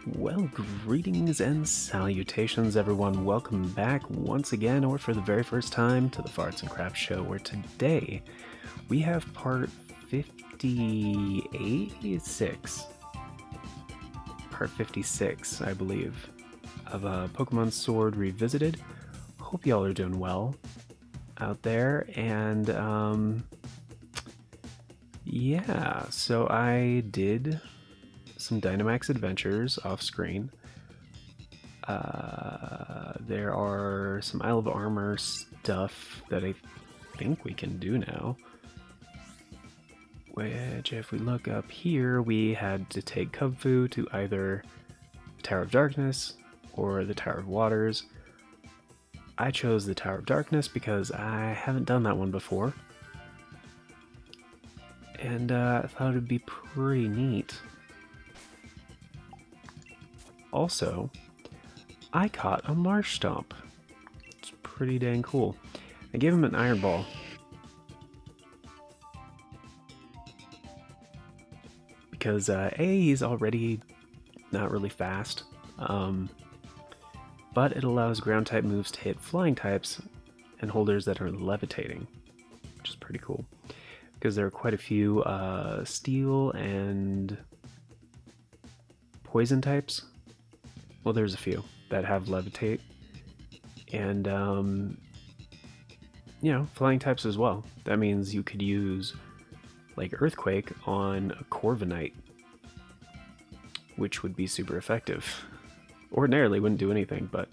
Well, greetings and salutations, everyone. Welcome back once again, or for the very first time, to the Farts and Crap Show, where today we have part 56. Part 56, I believe, of Pokemon Sword Revisited. Hope y'all are doing well out there, and yeah, so I did some Dynamax adventures off screen. There are some Isle of Armor stuff that I think we can do now. Which, if we look up here, we had to take Kubfu to either the Tower of Darkness or the Tower of Waters. I chose the Tower of Darkness because I haven't done that one before. And I thought it would be pretty neat. Also, I caught a Marsh Stomp. It's pretty dang cool. I gave him an Iron Ball. Because he's already not really fast. But it allows ground type moves to hit flying types and holders that are levitating, which is pretty cool. Because there are quite a few steel and poison types. Well, there's a few that have levitate, and flying types as well. That means you could use like Earthquake on a Corviknight, which would be super effective. Ordinarily wouldn't do anything, but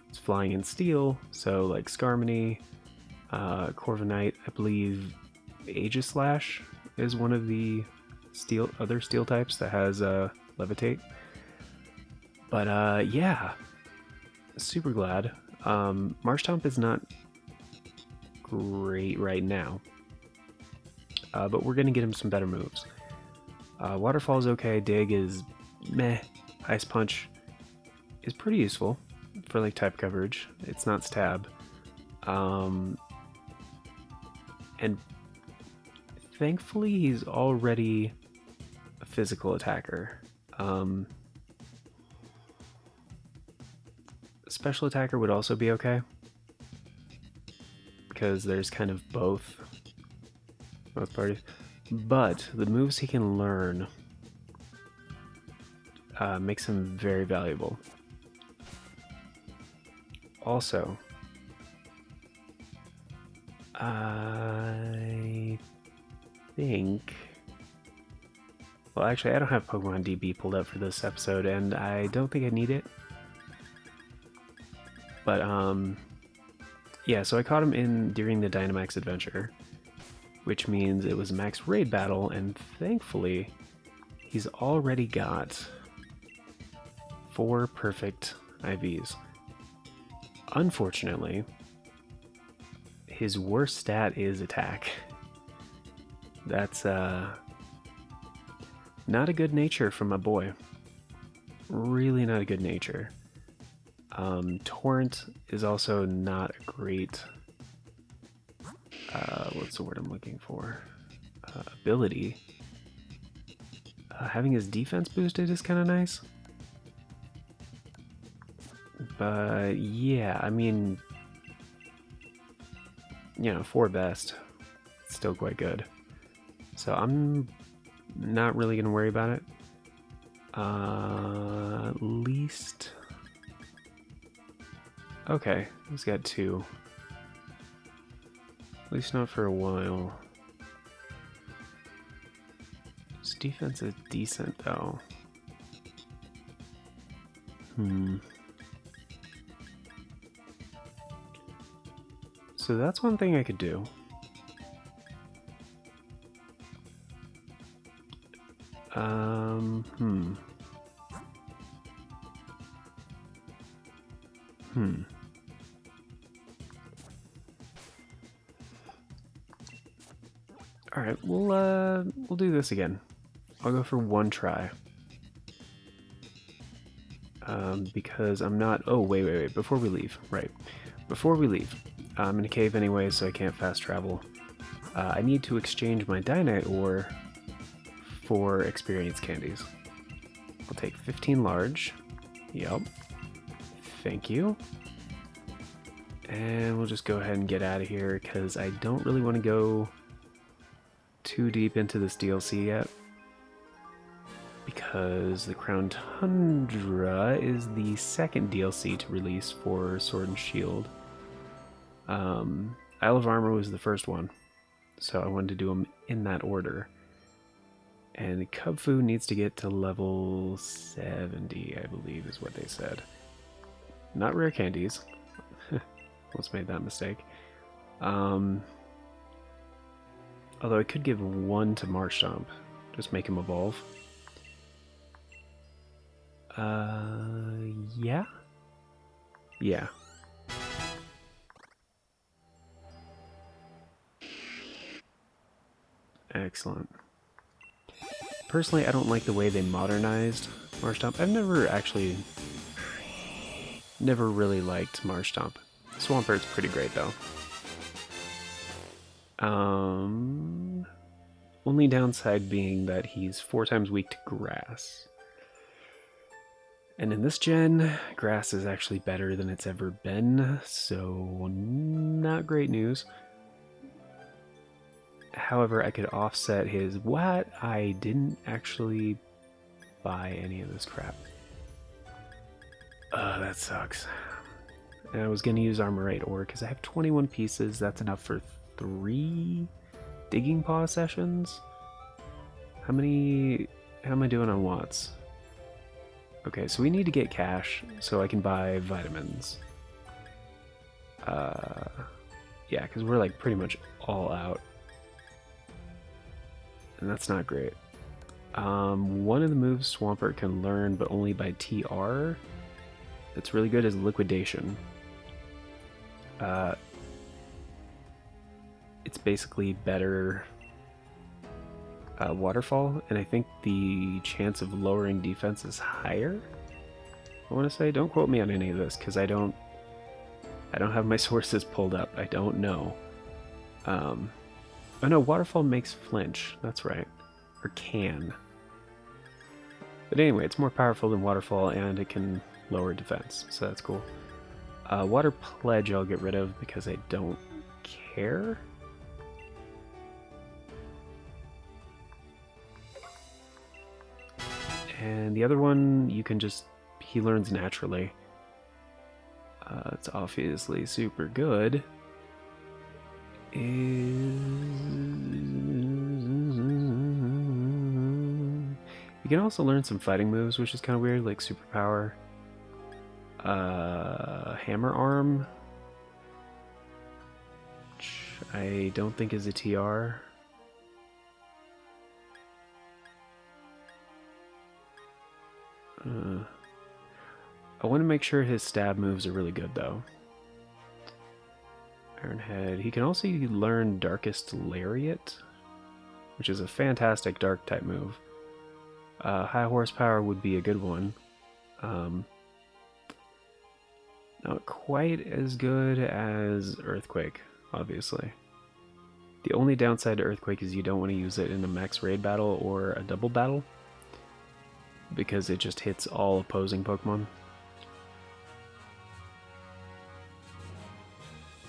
it's flying in steel, so like Skarmory, Corviknight, I believe Aegislash is one of the other steel types that has levitate. But yeah, super glad. Marshtomp is not great right now, but we're gonna get him some better moves. Waterfall is okay. Dig is meh. Ice Punch is pretty useful for like type coverage. It's not stab, and thankfully he's already a physical attacker. Special attacker would also be okay, because there's kind of both parties. But the moves he can learn makes him very valuable. Also, I think... Well, actually, I don't have Pokemon DB pulled up for this episode, and I don't think I need it. But, yeah, so I caught him during the Dynamax adventure, which means it was max raid battle, and thankfully, he's already got 4 perfect IVs. Unfortunately, his worst stat is attack. That's, not a good nature from my boy. Really not a good nature. Torrent is also not a great, what's the word I'm looking for? Ability. Having his defense boosted is kind of nice. But yeah, I mean, 4 best, still quite good. So I'm not really going to worry about it. At least... Okay, he's got 2. At least not for a while. His defense is decent, though. So that's one thing I could do. Alright, we'll do this again. I'll go for 1 try. Because I'm not... Oh, wait. Before we leave. Right. Before we leave. I'm in a cave anyway, so I can't fast travel. I need to exchange my Dynite ore for experience candies. I'll take 15 large. Yep. Thank you. And we'll just go ahead and get out of here because I don't really want to go too deep into this DLC yet. Because the Crown Tundra is the second DLC to release for Sword and Shield. Isle of Armor was the first one, so I wanted to do them in that order. And Kubfu needs to get to level 70, I believe is what they said. Not rare candies. Almost made that mistake. Although I could give one to Marshtomp. Just make him evolve. Yeah? Yeah. Excellent. Personally, I don't like the way they modernized Marshtomp. I've never really liked Marshtomp. Swampert's pretty great though. Only downside being that he's 4 times weak to grass. And in this gen, grass is actually better than it's ever been, so not great news. However, I could offset his what? I didn't actually buy any of this crap. That sucks. And I was going to use Armorite Ore because I have 21 pieces. That's enough for 3 Digging Paw sessions. How am I doing on watts? Okay, so we need to get cash so I can buy vitamins. Yeah, because we're like pretty much all out. And that's not great. One of the moves Swampert can learn, but only by TR. That's really good is Liquidation. It's basically better Waterfall, and I think the chance of lowering defense is higher. I want to say, don't quote me on any of this because I don't have my sources pulled up. I don't know. Oh no, Waterfall makes flinch. That's right, or can. But anyway, it's more powerful than Waterfall, and it can lower defense, so that's cool. Water Pledge I'll get rid of because I don't care. And the other one, you can just... he learns naturally. It's obviously super good. You can also learn some fighting moves, which is kind of weird, like Superpower. Hammer Arm, which I don't think is a TR. I want to make sure his stab moves are really good, though. Ironhead. He can also learn Darkest Lariat, which is a fantastic dark type move. High Horsepower would be a good one. Not quite as good as Earthquake, obviously. The only downside to Earthquake is you don't want to use it in a max raid battle or a double battle, because it just hits all opposing Pokemon.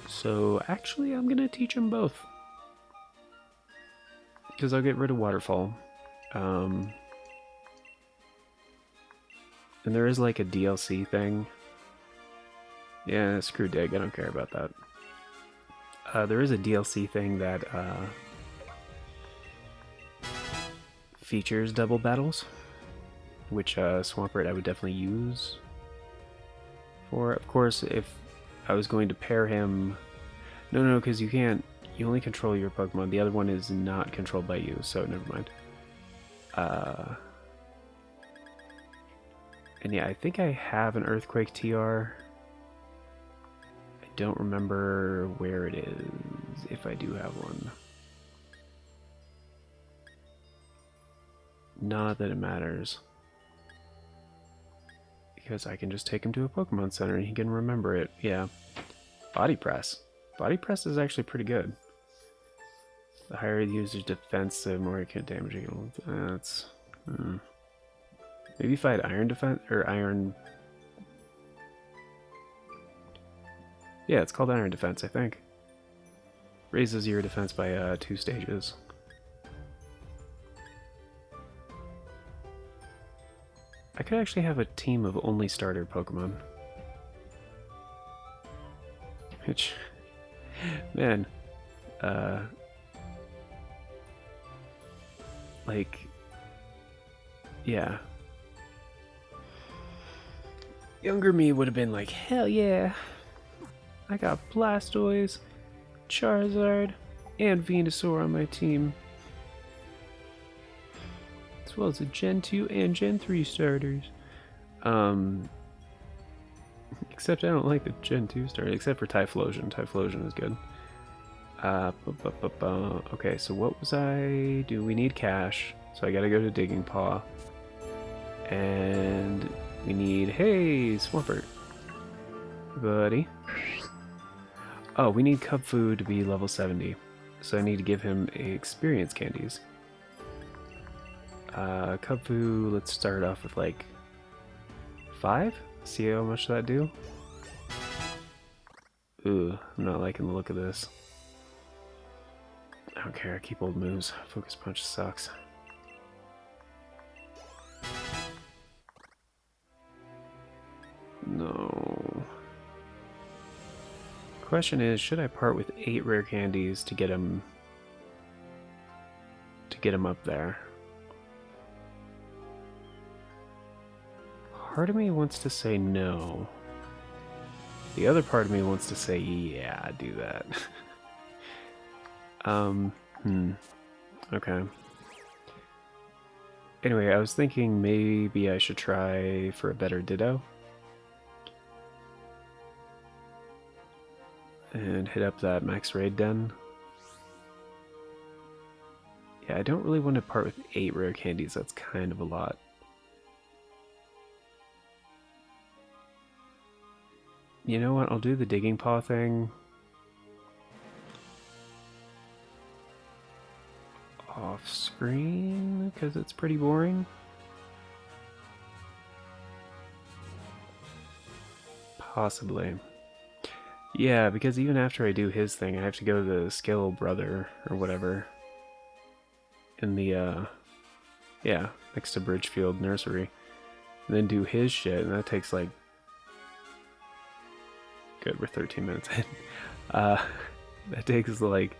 So actually I'm gonna teach him both, because I'll get rid of Waterfall. And there is like a DLC thing. Yeah, screw Dig, I don't care about that. There is a DLC thing that features double battles, which Swampert I would definitely use for. Of course, if I was going to pair him... No, because you can't... you only control your Pokemon. The other one is not controlled by you, so never mind. And yeah, I think I have an Earthquake TR. I don't remember where it is, if I do have one. Not that it matters, because I can just take him to a Pokemon Center and he can remember it. Yeah. Body Press. Body Press is actually pretty good. The higher the user's defense, the more it can damage it. That's... Maybe if I had Iron Defense, or Iron... Yeah, it's called Iron Defense, I think. Raises your defense by 2 stages. I could actually have a team of only starter Pokemon. Which... Man. Like... Yeah. Younger me would have been like, hell yeah! I got Blastoise, Charizard, and Venusaur on my team. As well as the Gen 2 and Gen 3 starters. Except I don't like the Gen 2 starters, except for Typhlosion. Typhlosion is good. Okay, so what was I doing? We need cash, so I gotta go to Digging Paw. And we need, hey, Swampert. Buddy. Oh, we need Cub Food to be level 70. So I need to give him experience candies. Cub Food, let's start off with like 5? See how much that do? Ooh, I'm not liking the look of this. I don't care, I keep old moves. Focus Punch sucks. No. Question is, should I part with 8 rare candies to get him up there? Part of me wants to say no. The other part of me wants to say, yeah, do that. Okay. Anyway, I was thinking maybe I should try for a better Ditto. And hit up that max raid den. Yeah, I don't really want to part with 8 rare candies, that's kind of a lot. You know what, I'll do the Digging Paw thing off screen, because it's pretty boring. Possibly. Yeah, because even after I do his thing, I have to go to the Skill Brother, or whatever, in the, yeah, next to Bridgefield Nursery, and then do his shit, and that takes like... Good, we're 13 minutes in. That takes like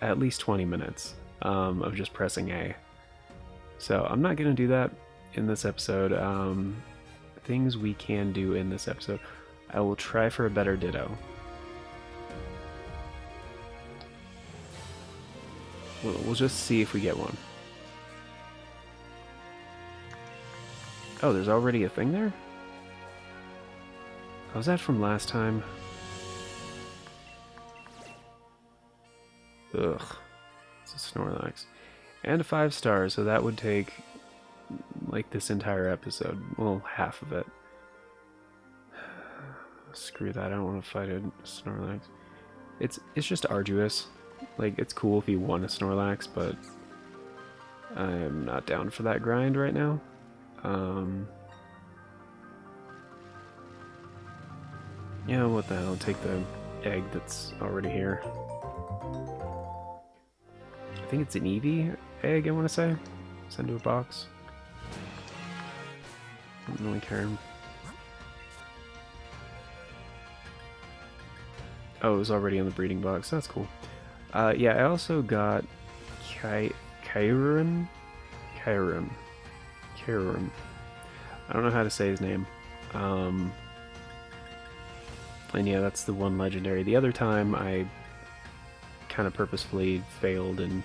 at least 20 minutes of just pressing A. So I'm not going to do that in this episode. Things we can do in this episode. I will try for a better Ditto. We'll just see if we get one. Oh, there's already a thing there? Was that from last time? Ugh. It's a Snorlax. And a 5 star, so that would take like this entire episode. Well, half of it. Screw that, I don't want to fight a Snorlax. It's just arduous. Like, it's cool if you want a Snorlax, but I'm not down for that grind right now. Yeah, what the hell, take the egg that's already here. I think it's an Eevee egg, I want to say. Send to a box. Don't really care. Oh, it was already in the breeding box, that's cool. Yeah, I also got Kyurem? Kyurem. I don't know how to say his name. And yeah, that's the one legendary. The other time I kind of purposefully failed and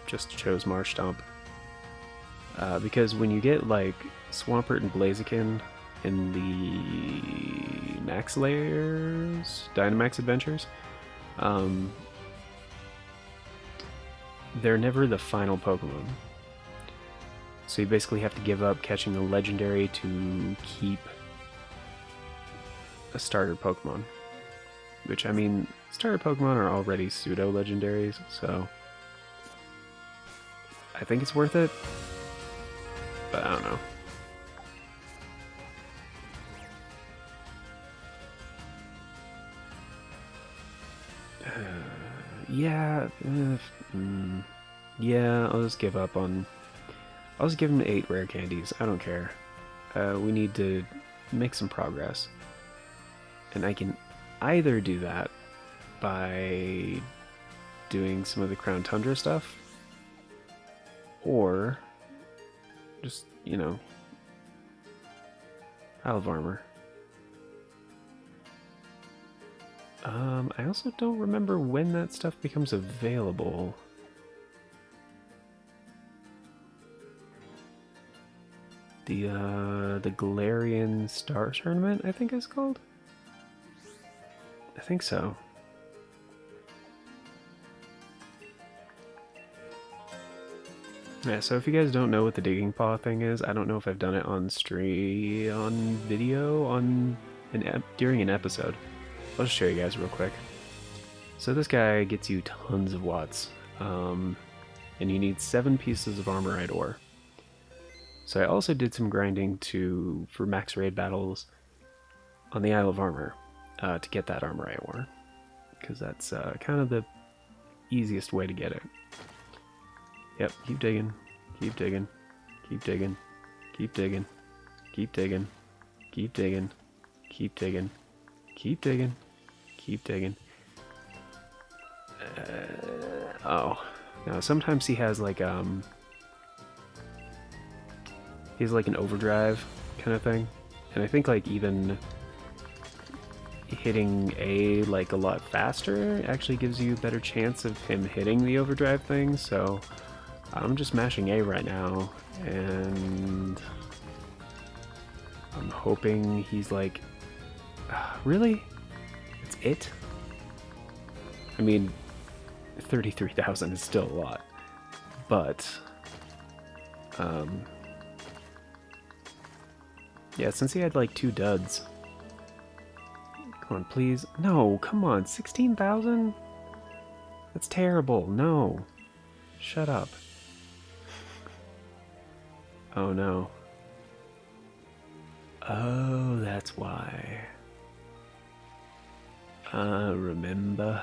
just chose Marshtomp. Because when you get like Swampert and Blaziken in the Max Layers, Dynamax Adventures, they're never the final Pokemon. So you basically have to give up catching the legendary to keep a starter Pokemon. Which, I mean, starter Pokemon are already pseudo-legendaries, so I think it's worth it, but I don't know. Yeah, yeah, I'll just give up on... I'll just give him 8 rare candies. I don't care. We need to make some progress. And I can either do that by doing some of the Crown Tundra stuff, or just, you know, Isle of Armor. I also don't remember when that stuff becomes available. The Galarian Star Tournament, I think it's called? I think so. Yeah, so if you guys don't know what the digging paw thing is, I don't know if I've done it on stream, on video, during an episode. I'll just show you guys real quick. So this guy gets you tons of watts, and you need 7 pieces of armorite ore. So I also did some grinding for max raid battles on the Isle of Armor to get that armorite ore, because that's kind of the easiest way to get it. Yep, keep digging, keep digging, keep digging, keep digging, keep digging, keep digging, keep digging, keep digging, keep digging. Oh, now sometimes he has like an overdrive kind of thing, and I think like even hitting A like a lot faster actually gives you a better chance of him hitting the overdrive thing. So I'm just mashing A right now, and I'm hoping he's like, really? That's it? I mean, 33,000 is still a lot, but yeah, since he had like 2 duds. Come on, please. No, come on, 16,000? That's terrible. No. Shut up. Oh no. Oh, that's why. I remember.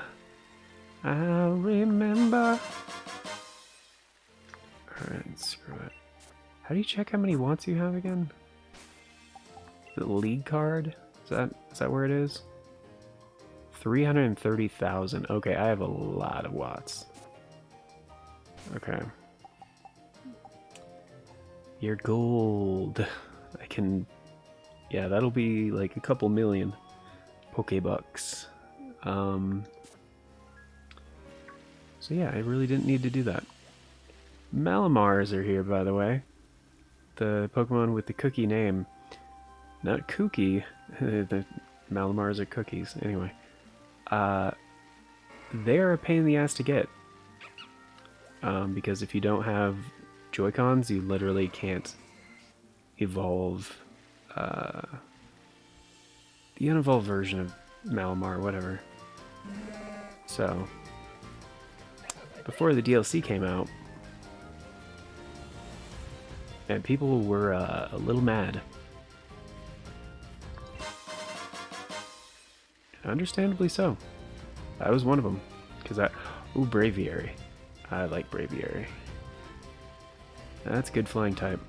I remember. Alright, screw it. How do you check how many watts you have again? The league card? Is that where it is? 330,000. Okay, I have a lot of watts. Okay. You're gold. I can... Yeah, that'll be like a couple million Pokebucks. So yeah, I really didn't need to do that. Malamars are here, by the way. The Pokemon with the cookie name. Not kooky. The Malamars are cookies. Anyway. They're a pain in the ass to get. Because if you don't have Joy-Cons, you literally can't evolve the unevolved version of Malamar, whatever. So, before the DLC came out, and people were a little mad. Understandably so. I was one of them. Because ooh, Braviary. I like Braviary. That's a good flying type.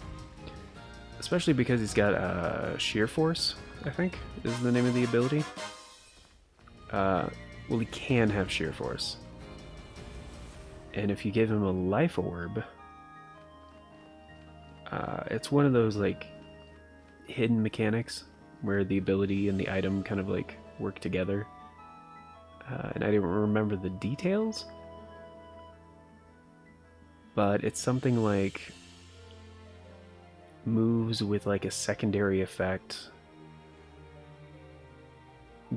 Especially because he's got Sheer Force, I think, is the name of the ability. Well, he can have Sheer Force. And if you give him a Life Orb, it's one of those, like, hidden mechanics where the ability and the item kind of, like, work together. And I didn't remember the details, but it's something like moves with like a secondary effect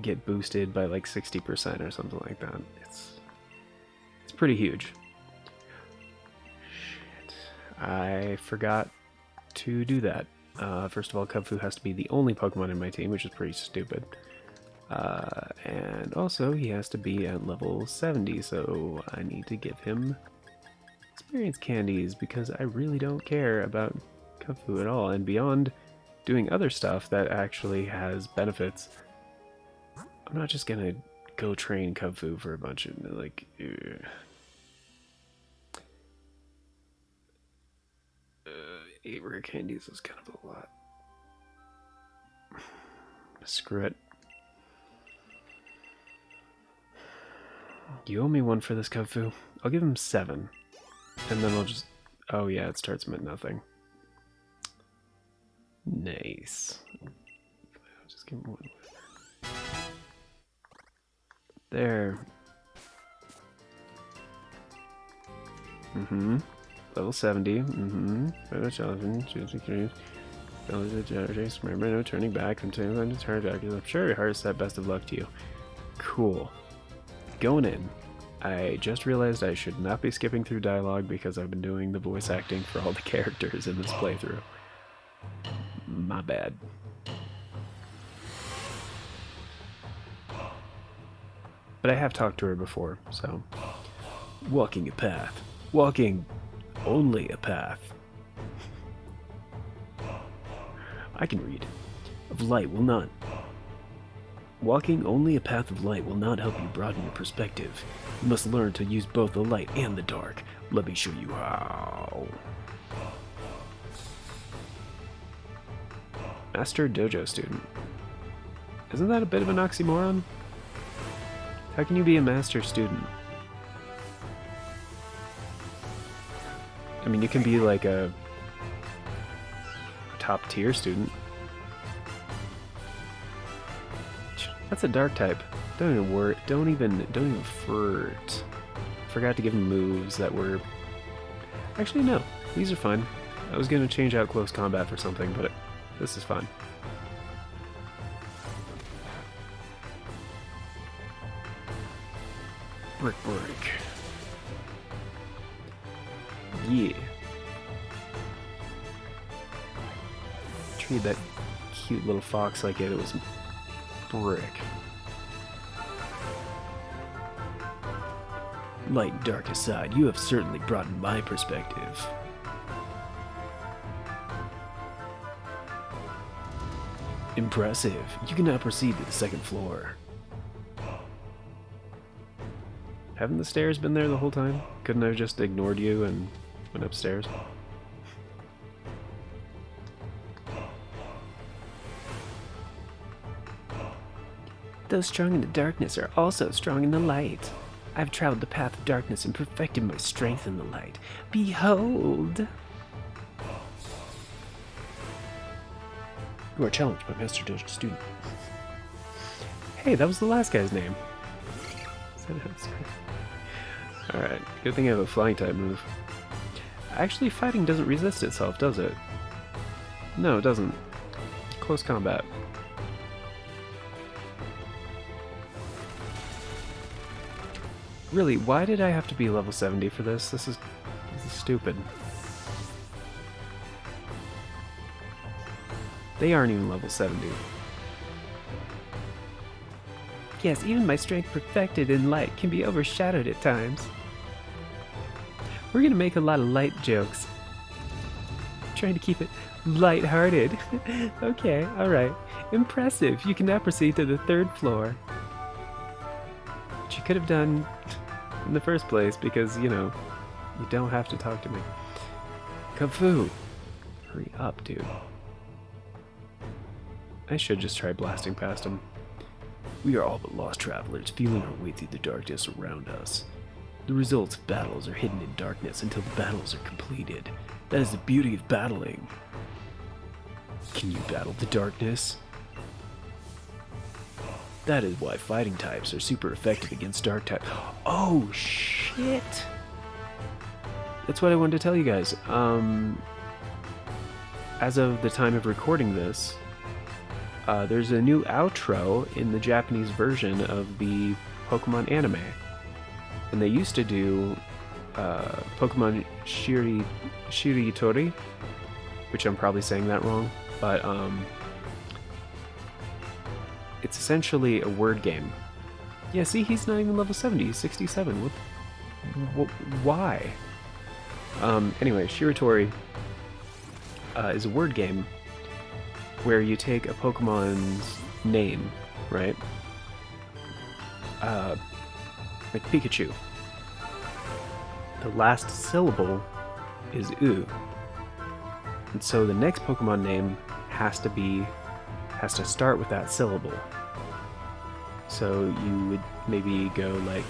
get boosted by like 60% or something like that. It's pretty huge. Shit. I forgot to do that. First of all, Kubfu has to be the only Pokemon in my team, which is pretty stupid. And also, he has to be at level 70, so I need to give him experience candies, because I really don't care about Kubfu at all. And beyond doing other stuff that actually has benefits, I'm not just gonna go train Kung Fu for a bunch of, like... 8 rare candies is kind of a lot. Screw it. You owe me 1 for this Kung Fu. I'll give him 7. And then I'll just... Oh yeah, it starts him at nothing. Nice. I'll just give him 1. There. Level 70. Remember, no turning back until I'm turn back. I'm sure hard set. Best of luck to you. Cool. Going in. I just realized I should not be skipping through dialogue because I've been doing the voice acting for all the characters in this playthrough. My bad. But I have talked to her before, so... Walking a path. Walking only a path. I can read. Of light will not... Walking only a path of light will not help you broaden your perspective. You must learn to use both the light and the dark. Let me show you how. Master Dojo student. Isn't that a bit of an oxymoron? How can you be a master student? I mean, you can be like a top tier student. That's a dark type. Don't even worry. Don't even flirt. Forgot to give him moves that were... Actually, no. These are fine. I was gonna change out close combat for something, but this is fine. Brick. Yeah. Treat that cute little fox like it was brick. Light and dark aside, you have certainly broadened my perspective. Impressive. You can now proceed to the 2nd floor. Haven't the stairs been there the whole time? Couldn't I have just ignored you and went upstairs? Those strong in the darkness are also strong in the light. I've traveled the path of darkness and perfected my strength in the light. Behold! You are challenged by Master Dojo student. Hey, that was the last guy's name. Alright, good thing I have a flying type move. Actually, fighting doesn't resist itself, does it? No, it doesn't. Close combat. Really, why did I have to be level 70 for this? This is stupid. They aren't even level 70. Yes, even my strength perfected in light can be overshadowed at times. We're gonna make a lot of light jokes. Trying to keep it light-hearted. Okay, alright. Impressive. You can now proceed to the 3rd floor. Which you could have done in the first place because, you know, you don't have to talk to me. Kung Fu! Hurry up, dude. I should just try blasting past him. We are all but lost travelers, feeling our way through the darkness around us. The results of battles are hidden in darkness until the battles are completed. That is the beauty of battling. Can you battle the darkness? That is why fighting types are super effective against dark types. Oh, shit! That's what I wanted to tell you guys. As of the time of recording this, there's a new outro in the Japanese version of the Pokemon anime. And they used to do Pokemon Shiritori, which I'm probably saying that wrong, but it's essentially a word game. Yeah, see, he's not even level 70, he's 67. Why? Anyway, Shiritori is a word game where you take a Pokemon's name, right? uh, like Pikachu. The last syllable is U. And so the next Pokemon name has to start with that syllable. So you would maybe go like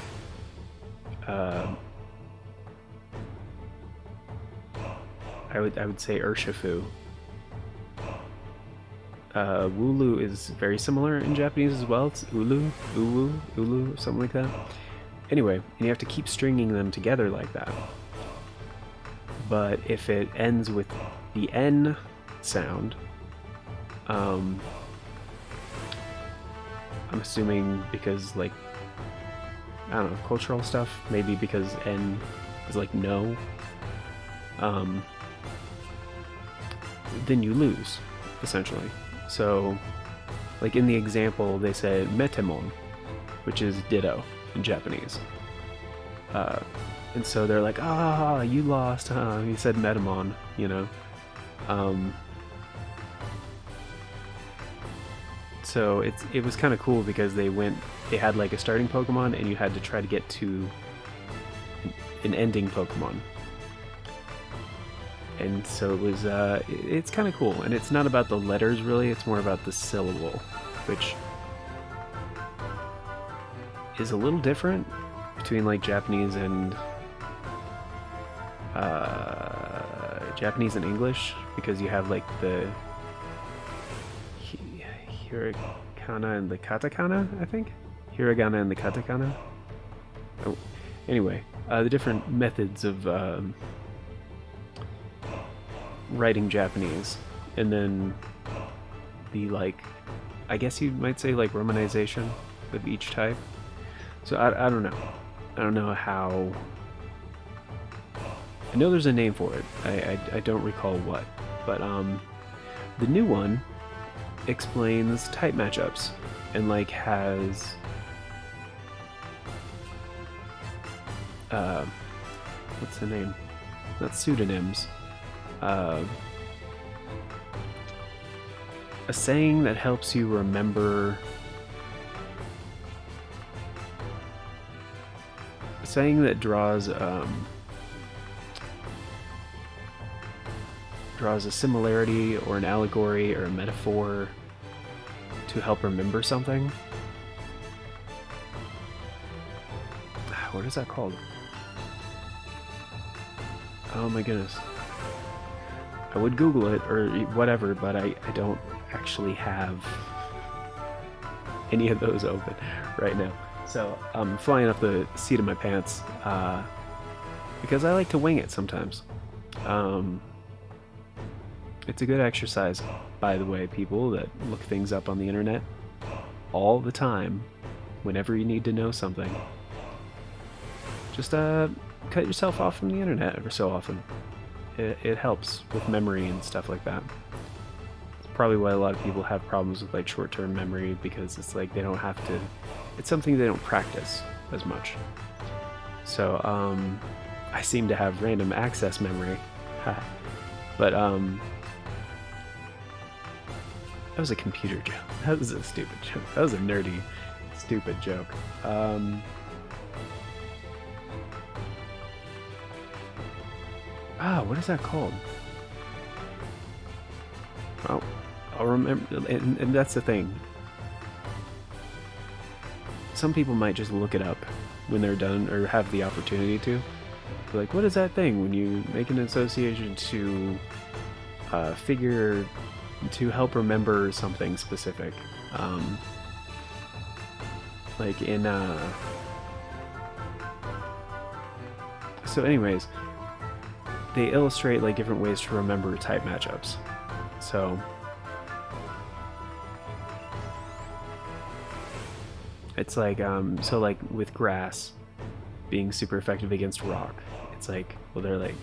I would say Urshifu. Wooloo is very similar in Japanese as well. It's Ulu, Uwu, Ulu, something like that. Anyway, and you have to keep stringing them together like that. But if it ends with the N sound, I'm assuming because, like, I don't know, cultural stuff, maybe because N is like no, then you lose, essentially. So, like in the example, they said Metamon, which is ditto in Japanese. And so they're like, ah, you lost, huh? You said Metamon, you know? So it was kind of cool because they had like a starting Pokemon and you had to try to get to an ending Pokemon. And so it was, it's kind of cool. And it's not about the letters really, it's more about the syllable, which is a little different between like Japanese and English, because you have like the hiragana and the katakana, I think? Hiragana and the katakana? Oh, anyway, the different methods of writing Japanese, and then the, like, I guess you might say like romanization of each type. So I don't know. I don't know how. I know there's a name for it. I don't recall what, but the new one explains type matchups and like has what's the name? Not pseudonyms. A saying that helps you remember. A saying that draws a similarity or an allegory or a metaphor to help remember something. What is that called? Oh my goodness. I would Google it or whatever, but I don't actually have any of those open right now. So I'm flying off the seat of my pants because I like to wing it sometimes. It's a good exercise, by the way, people that look things up on the internet all the time whenever you need to know something. Just cut yourself off from the internet every so often. It helps with memory and stuff like that. It's probably why a lot of people have problems with like short-term memory, because it's like they don't have to, it's something they don't practice as much. So I seem to have random access memory. But that was a computer joke. That was a stupid joke. That was a nerdy, stupid joke. What is that called? Oh, I'll remember, and that's the thing. Some people might just look it up when they're done, or have the opportunity to. Be like, what is that thing when you make an association to figure to help remember something specific? Like in so anyways, they illustrate like different ways to remember type matchups. So it's like so like with grass being super effective against rock, it's like, well, they're like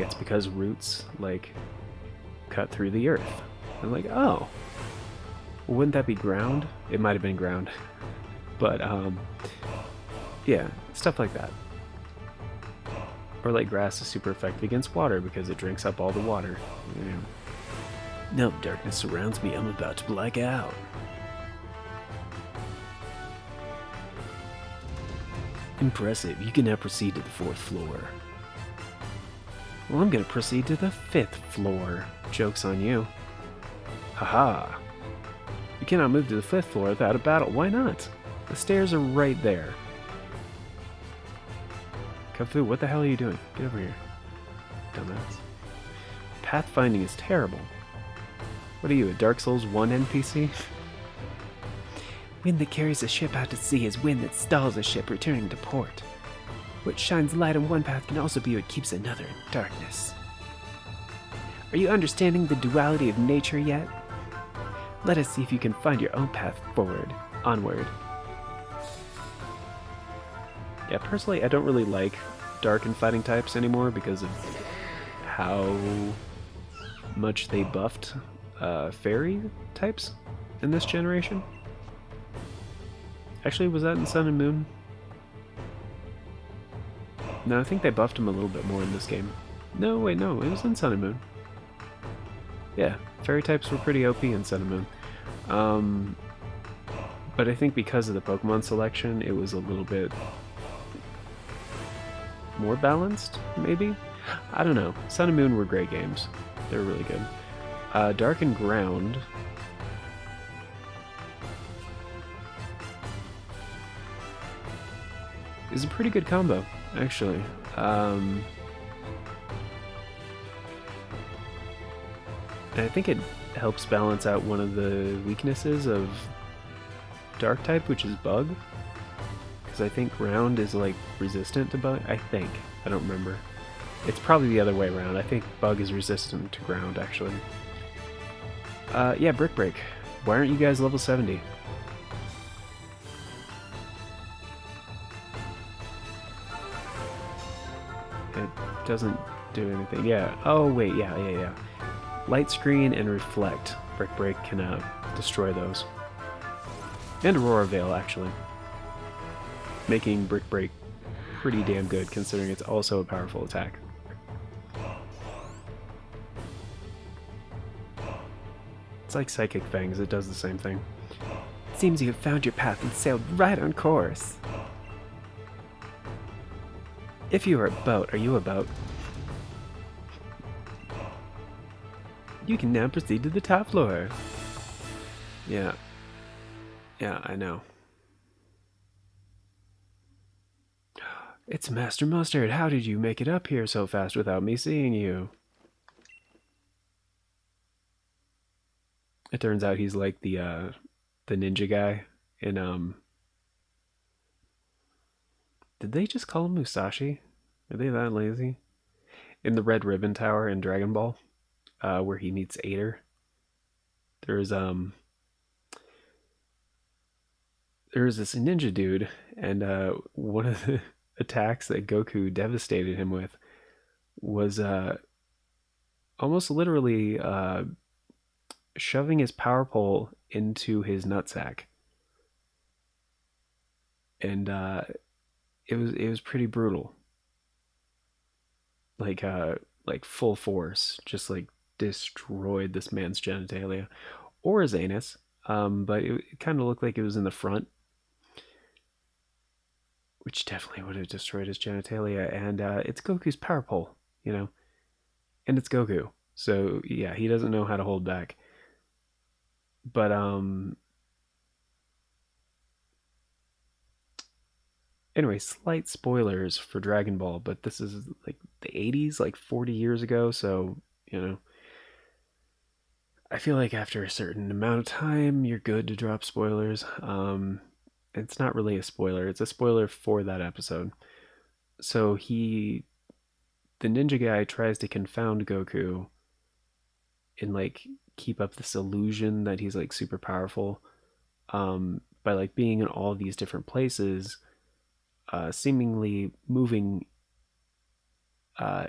it's because roots like cut through the earth. I'm like, oh, well, wouldn't that be ground? It might have been ground. But yeah, stuff like that. Or like grass is super effective against water because it drinks up all the water. You know. No, darkness surrounds me, I'm about to black out. Impressive. You can now proceed to the fourth floor. Well, I'm gonna proceed to the fifth floor. Joke's on you. Haha. You cannot move to the fifth floor without a battle. Why not? The stairs are right there. Kung Fu, what the hell are you doing? Get over here. Dumbass. Pathfinding is terrible. What are you, a Dark Souls 1 NPC? Wind that carries a ship out to sea is wind that stalls a ship returning to port. What shines light on one path can also be what keeps another in darkness. Are you understanding the duality of nature yet? Let us see if you can find your own path forward, onward. Yeah, personally, I don't really like dark and fighting types anymore because of how much they buffed fairy types in this generation. Actually, was that in Sun and Moon? No, I think they buffed him a little bit more in this game. No, wait, no, it was in Sun and Moon. Yeah, fairy types were pretty OP in Sun and Moon. But I think because of the Pokemon selection, it was a little bit more balanced, maybe? I don't know. Sun and Moon were great games. They were really good. Dark and Ground. Is a pretty good combo, actually. And I think it helps balance out one of the weaknesses of Dark type, which is Bug. Because I think Ground is like resistant to Bug. I think. I don't remember. It's probably the other way around. I think Bug is resistant to Ground, actually. Yeah, Brick Break. Why aren't you guys level 70? It doesn't do anything. Yeah. Oh, wait. Yeah. Light Screen and Reflect. Brick Break can destroy those. And Aurora Veil, actually. Making Brick Break pretty damn good, considering it's also a powerful attack. It's like Psychic Fangs, it does the same thing. It seems you have found your path and sailed right on course. If you are a boat, are you a boat? You can now proceed to the top floor. Yeah. Yeah, I know. It's Master Mustard. How did you make it up here so fast without me seeing you? It turns out he's like the ninja guy in Did they just call him Musashi? Are they that lazy? In the Red Ribbon Tower in Dragon Ball, where he meets Ader, there's this ninja dude, and one of the attacks that Goku devastated him with was almost literally shoving his power pole into his nutsack, and it was pretty brutal. Like full force, just like destroyed this man's genitalia or his anus. But it kind of looked like it was in the front, which definitely would have destroyed his genitalia. And it's Goku's power pole, and it's Goku, so yeah, he doesn't know how to hold back. But anyway, slight spoilers for Dragon Ball, but this is like the 80s, like 40 years ago, so, I feel like after a certain amount of time, you're good to drop spoilers. It's not really a spoiler, it's a spoiler for that episode. So the ninja guy tries to confound Goku and like keep up this illusion that he's like super powerful by like being in all these different places, seemingly moving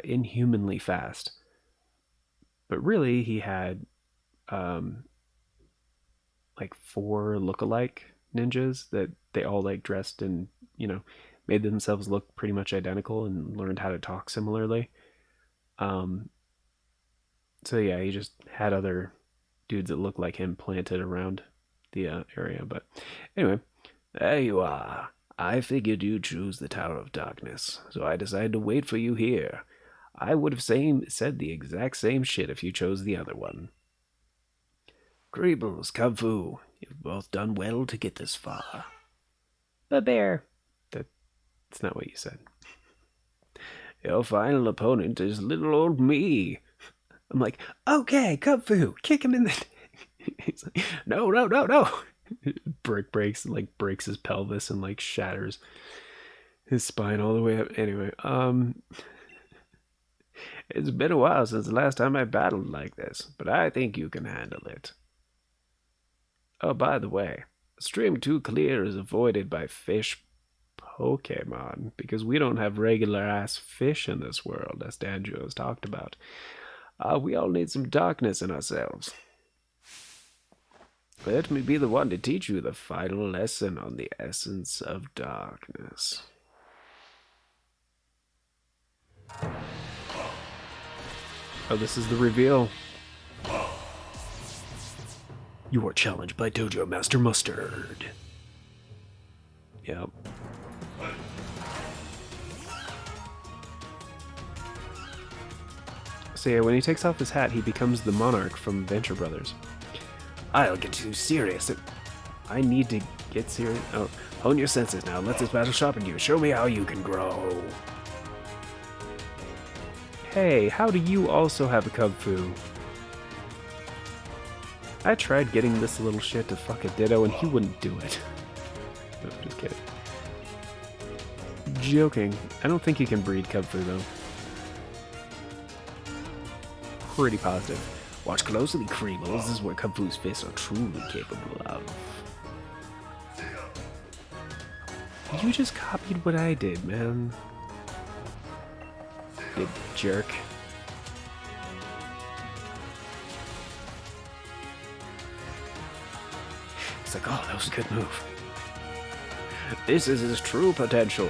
inhumanly fast. But really, he had like 4 look-alike ninjas that they all like dressed and made themselves look pretty much identical and learned how to talk similarly. Um, so yeah, he just had other dudes that looked like him planted around the area. But anyway, there you are. I figured you'd choose the Tower of Darkness, so I decided to wait for you here. I would have said the exact same shit if you chose the other one. Greebles, Kung Fu, you've both done well to get this far. But Bear. That's not what you said. Your final opponent is little old me. I'm like, okay, Kung Fu, kick him in the... He's like, no, no, no, no. Brick breaks his pelvis and like shatters his spine all the way up. Anyway, it's been a while since the last time I battled like this, but I think you can handle it. Oh, by the way, Stream 2 Clear is avoided by fish Pokemon because we don't have regular ass fish in this world, as Danjo has talked about. We all need some darkness in ourselves. Let me be the one to teach you the final lesson on the essence of darkness. Oh, this is the reveal. You are challenged by Dojo Master Mustard. Yep. So yeah, when he takes off his hat, he becomes the Monarch from Venture Brothers. I'll get too serious. I need to get serious. Oh, hone your senses now. Let this battle sharpen you. Show me how you can grow. Hey, how do you also have a Kung Fu? I tried getting this little shit to fuck a Ditto and he wouldn't do it. No, just kidding. Joking. I don't think you can breed Kung Fu though. Pretty positive. Watch closely, Creebles. This is what Kung Fu's fists are truly capable of. You just copied what I did, man. You jerk. It's like, oh, that was a good move. This is his true potential.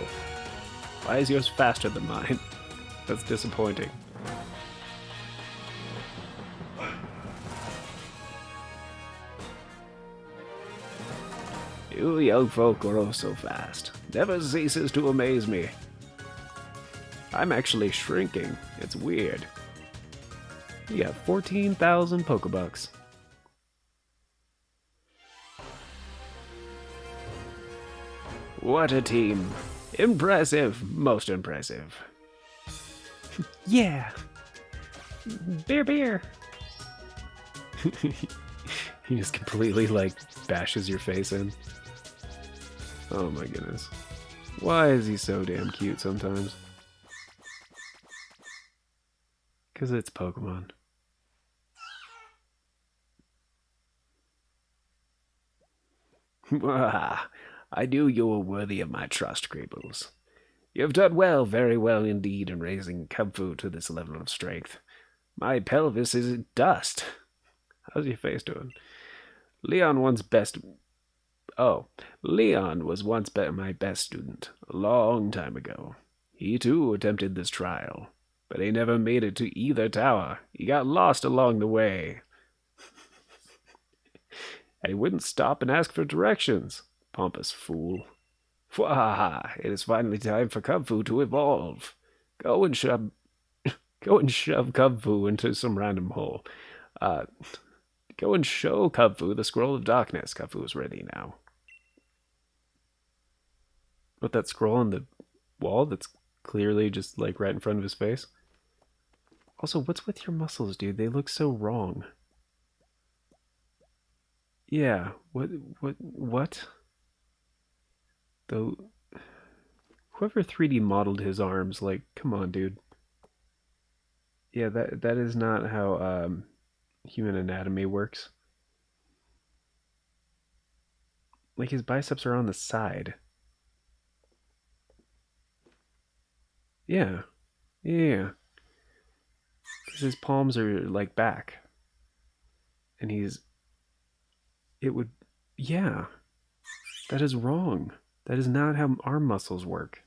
Why is yours faster than mine? That's disappointing. You young folk grow so fast. Never ceases to amaze me. I'm actually shrinking. It's weird. You got 14,000 Pokebucks. What a team. Impressive. Most impressive. Yeah. Beer. He just completely, like, bashes your face in. Oh my goodness. Why is he so damn cute sometimes? Because it's Pokemon. I knew you were worthy of my trust, Creebles. You have done well, very well indeed, in raising Kung Fu to this level of strength. My pelvis is dust. How's your face doing? Leon was once my best student, a long time ago. He too attempted this trial, but he never made it to either tower. He got lost along the way. And he wouldn't stop and ask for directions. Pompous fool. Wah! It is finally time for Kung Fu to evolve. Go and shove Kung Fu into some random hole. Go and show Kung Fu the Scroll of Darkness. Kung Fu is ready now. What, that scroll on the wall that's clearly just like right in front of his face? Also, what's with your muscles, dude? They look so wrong. Yeah, what? Though, whoever 3D modeled his arms, like, come on, dude. Yeah, that is not how human anatomy works. Like, his biceps are on the side. Yeah. Yeah. Because his palms are, like, back. And it would... Yeah. That is wrong. That is not how arm muscles work.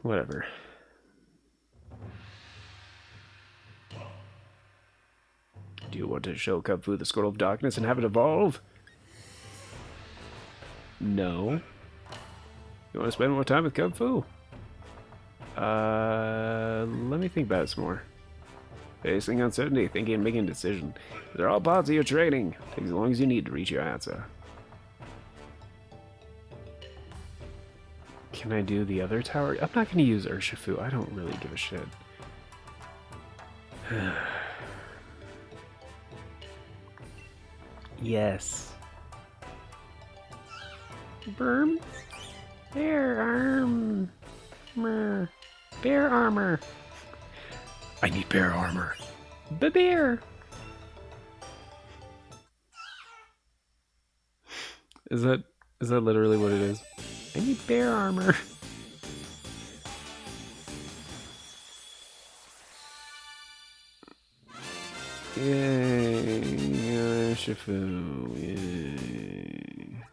Whatever. Do you want to show Kung Fu the Scroll of Darkness and have it evolve? No. You want to spend more time with Kung Fu? Let me think about it some more. Facing uncertainty, thinking and making a decision. They're all parts of your training. Takes as long as you need to reach your answer. Can I do the other tower? I'm not going to use Urshifu. I don't really give a shit. Yes. Berm? Bear armor. Bear armor. I need bear armor. Bear. Is that literally what it is? I need bear armor. Yay, Urshifu. Yay.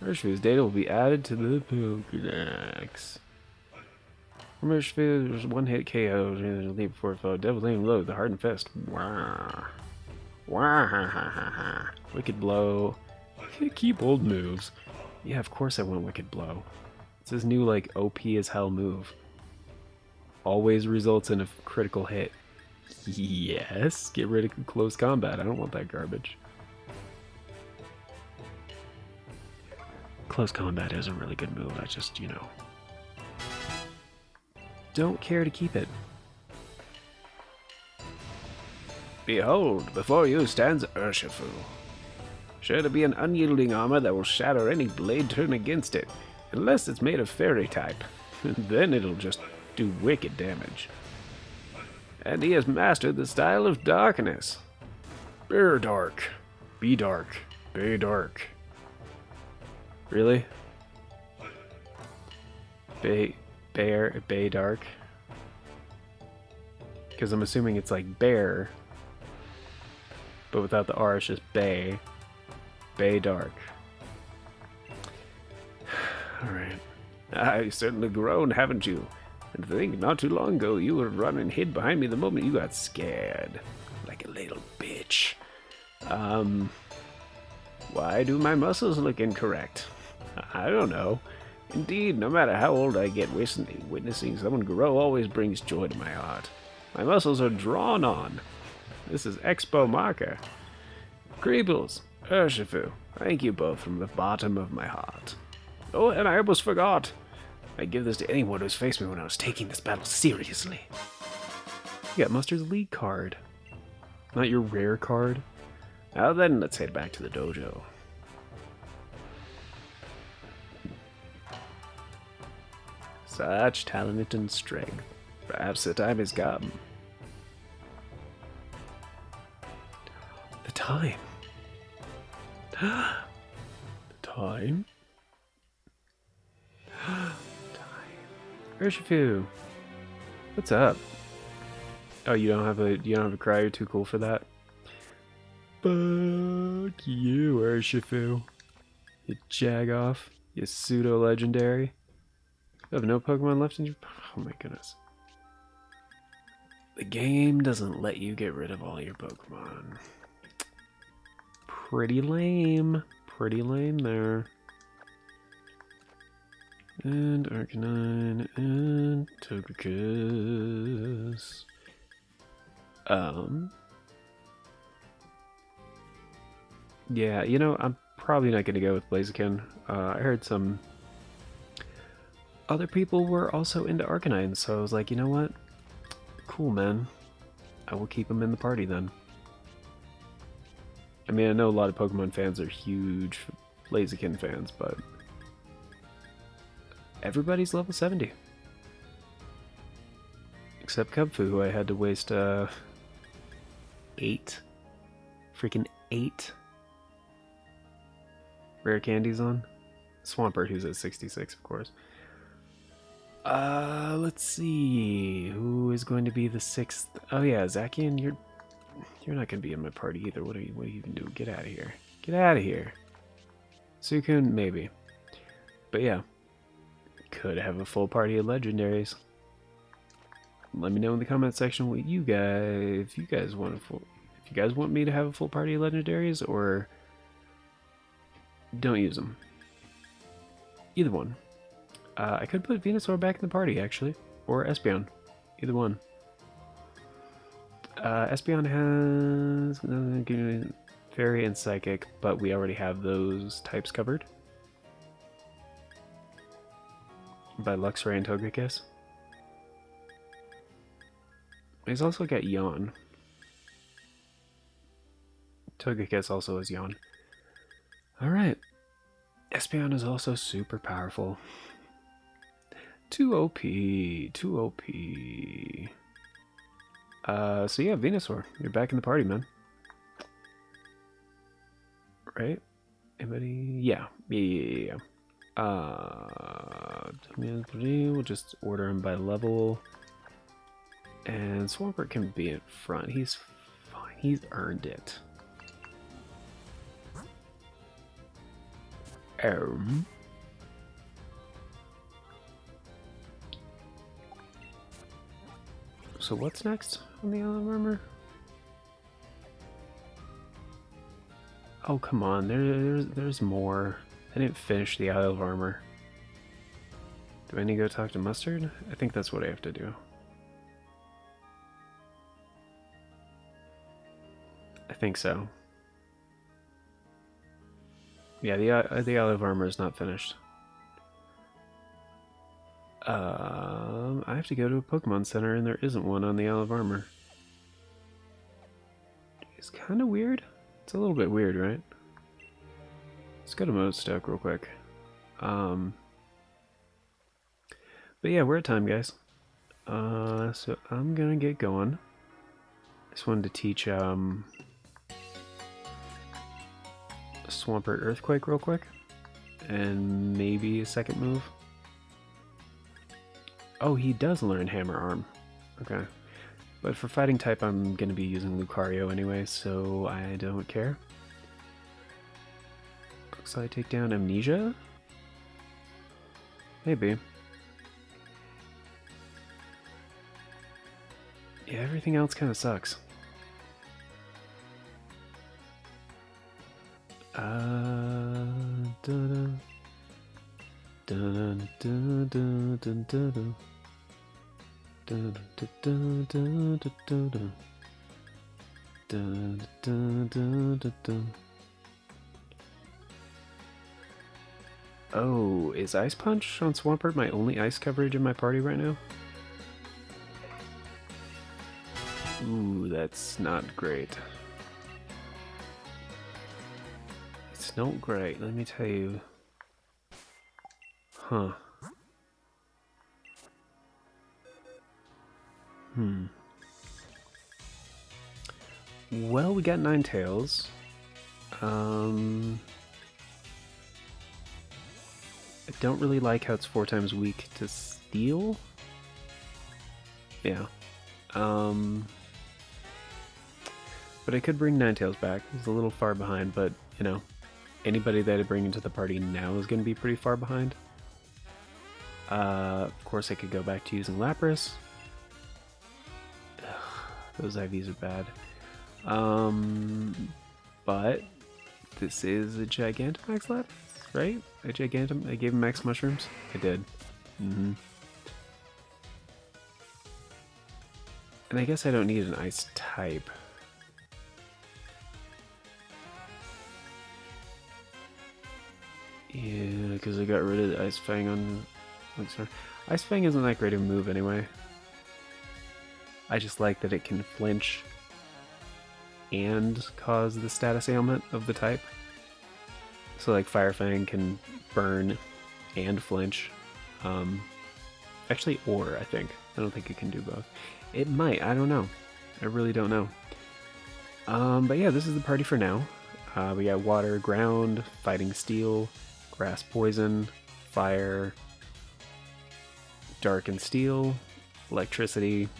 Urshifu's data will be added to the Pokédex. From Urshifu's one-hit KO, leap before it fell. Devil Aim Low, the Hardened Fist. Wah. Wah. Wicked Blow. Keep old moves. Yeah, of course I want Wicked Blow. It's his new, like, OP as hell move. Always results in a critical hit. Yes, get rid of close combat. I don't want that garbage. Close combat is a really good move. I just, you know, don't care to keep it. Behold, before you stands Urshifu. Sure to be an unyielding armor that will shatter any blade turned against it, unless it's made of fairy type. Then it'll just do wicked damage. And he has mastered the style of darkness. Bear dark. Be dark. Be dark. Really? Bay dark? Because I'm assuming it's like bear, but without the R, it's just bay. Bay dark. Alright. You've certainly grown, haven't you? And I think not too long ago you were running hid behind me the moment you got scared. Like a little bitch. Why do my muscles look incorrect? I don't know. Indeed, no matter how old I get, witnessing someone grow always brings joy to my heart. My muscles are drawn on. This is Expo Marker. Creebles, Urshifu, thank you both from the bottom of my heart. Oh, and I almost forgot. I'd give this to anyone who's faced me when I was taking this battle seriously. You got Mustard's League card. Not your rare card. Now then, let's head back to the dojo. Such talent and strength. Perhaps the time has come. The time. The time? Urshifu, what's up? Oh, you don't have a cry. You're too cool for that. Fuck you, Urshifu. You jagoff. You pseudo legendary. You have no Pokemon left in your. Oh my goodness. The game doesn't let you get rid of all your Pokemon. Pretty lame. Pretty lame there. And Arcanine and Togekiss. Yeah, you know, I'm probably not gonna go with Blaziken. I heard some other people were also into Arcanine, so I was like, you know what? Cool, man. I will keep him in the party then. I mean, I know a lot of Pokemon fans are huge Blaziken fans, but everybody's level 70. Except Cubfu, who I had to waste 8 rare candies on. Swampert, who's at 66, of course. Let's see. Who is going to be the 6th? Oh yeah, Zacian, you're not gonna be in my party either. What are you even doing? Get out of here. Get out of here. Suicune, maybe. But yeah. Could have a full party of legendaries. Let me know in the comment section what you guys, if you guys want me to have a full party of legendaries, or don't use them. Either one. I could put Venusaur back in the party, actually. Or Espeon. Either one. Espeon has Fairy and Psychic, but we already have those types covered. By Luxray and Togekiss. He's also got Yawn. Togekiss also has Yawn. Alright. Espeon is also super powerful. 2 OP. 2 OP. So yeah, Venusaur. You're back in the party, man. Right? Anybody? Yeah. Yeah. We'll just order him by level. And Swampert can be in front. He's fine. He's earned it. So what's next on the Isle of Armor? Oh, come on. There's more. I didn't finish the Isle of Armor. Do I need to go talk to Mustard? I think that's what I have to do. I think so. Yeah, the Isle of Armor is not finished. I have to go to a Pokemon Center and there isn't one on the Isle of Armor. It's kind of weird. It's a little bit weird, right? Let's go to Modestoke real quick. But yeah, we're at time, guys. So I'm gonna get going. Just wanted to teach Swampert Earthquake real quick, and maybe a second move. Oh, he does learn Hammer Arm. Okay. But for fighting type, I'm going to be using Lucario anyway, so I don't care. So I take down Amnesia? Maybe. Yeah, everything else kind of sucks. Oh, is Ice Punch on Swampert my only ice coverage in my party right now? Ooh, that's not great. It's not great, let me tell you. Huh. Well, we got Ninetales. I don't really like how it's 4 times weak to Steel. Yeah. But I could bring Ninetales back. He's a little far behind, but, you know, anybody that I bring into the party now is going to be pretty far behind. Of course, I could go back to using Lapras. Ugh, those IVs are bad. But this is a Gigantamax Lapras, right? I gave him Max Mushrooms? I did. And I guess I don't need an Ice type. Yeah, because I got rid of the Ice Fang on... Ice Fang isn't that great of a move anyway. I just like that it can flinch and cause the status ailment of the type. So like Fire Fang can burn and flinch. Actually, I think. I don't think it can do both. It might, I don't know. I really don't know. But yeah, this is the party for now. We got Water, Ground, Fighting Steel, Grass, Poison, Fire, Dark and Steel, Electricity,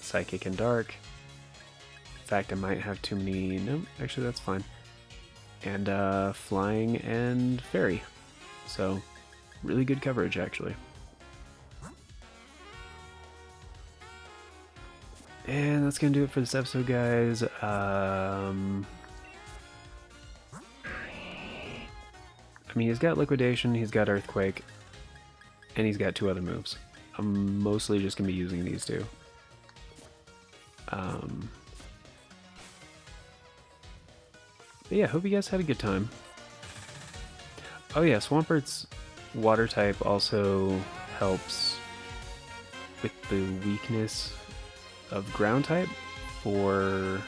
Psychic and Dark. In fact, I might have too many... No, actually that's fine. And Flying and Fairy. So, really good coverage actually. And that's gonna do it for this episode, guys. I mean, he's got Liquidation, he's got Earthquake, and he's got 2 other moves. I'm mostly just going to be using these 2. But yeah, hope you guys had a good time. Oh yeah, Swampert's water type also helps with the weakness of ground type for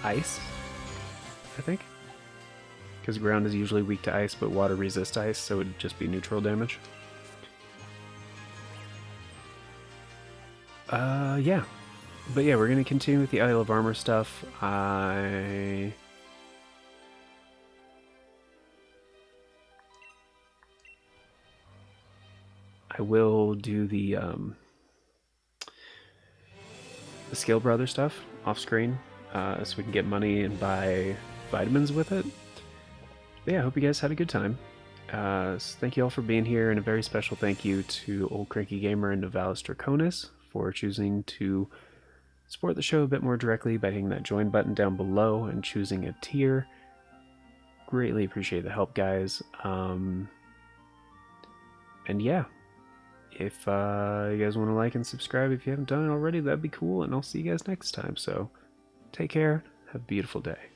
ice, I think. Because ground is usually weak to ice, but water resists ice, so it would just be neutral damage. Yeah. But yeah, we're going to continue with the Isle of Armor stuff. I will do the Scale Brother stuff off screen, so we can get money and buy vitamins with it. But yeah, I hope you guys had a good time. So thank you all for being here, and a very special thank you to Old Cranky Gamer and Novalis Draconis for choosing to support the show a bit more directly by hitting that join button down below and choosing a tier. Greatly appreciate the help, guys. And yeah, if you guys want to like and subscribe if you haven't done it already, that'd be cool, and I'll see you guys next time. So take care, have a beautiful day.